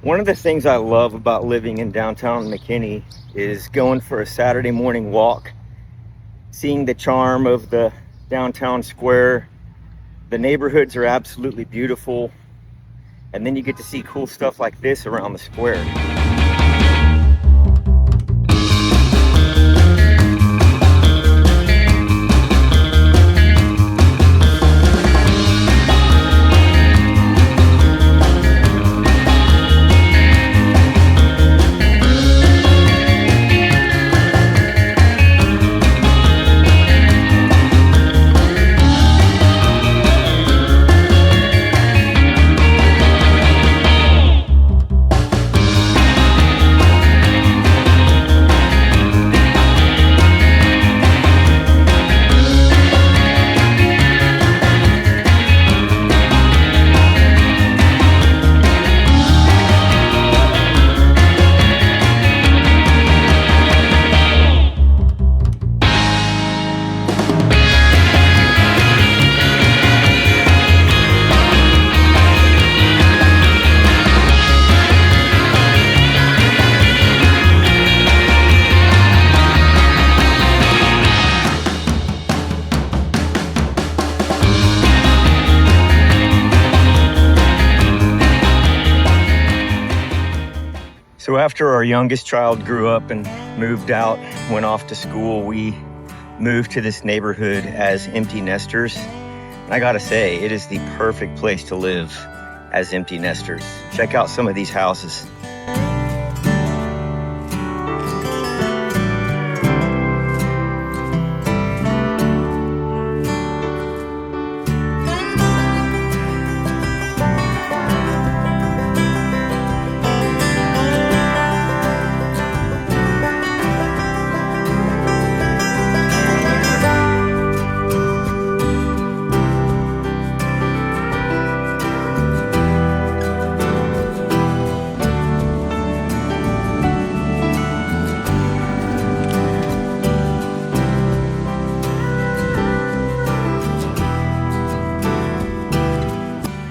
One of the things I love about living in downtown McKinney is going for a Saturday morning walk, seeing the charm of the downtown square. The neighborhoods are absolutely beautiful, and then you get to see cool stuff like this around the square. So after our youngest child grew up and moved out, went off to school, we moved to this neighborhood as empty nesters. And I gotta say, it is the perfect place to live as empty nesters. Check out some of these houses.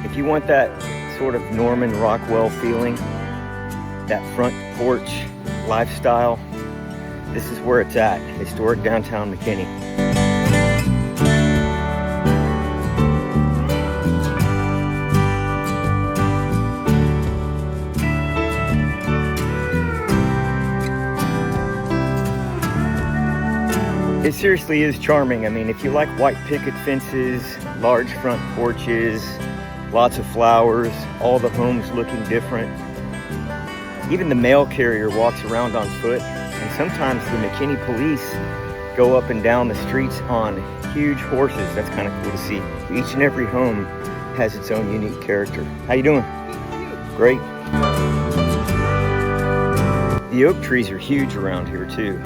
If you want that sort of Norman Rockwell feeling, that front porch lifestyle, this is where it's at, historic downtown McKinney. It seriously is charming. I mean, if you like white picket fences, large front porches, lots of flowers, all the homes looking different. Even the mail carrier walks around on foot, and sometimes the McKinney police go up and down the streets on huge horses. That's kind of cool to see. Each and every home has its own unique character. How you doing? Great. The oak trees are huge around here too.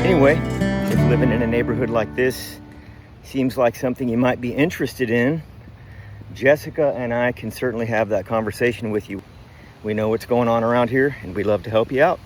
Anyway, if living in a neighborhood like this seems like something you might be interested in, Jessica and I can certainly have that conversation with you. We know what's going on around here, and we'd love to help you out.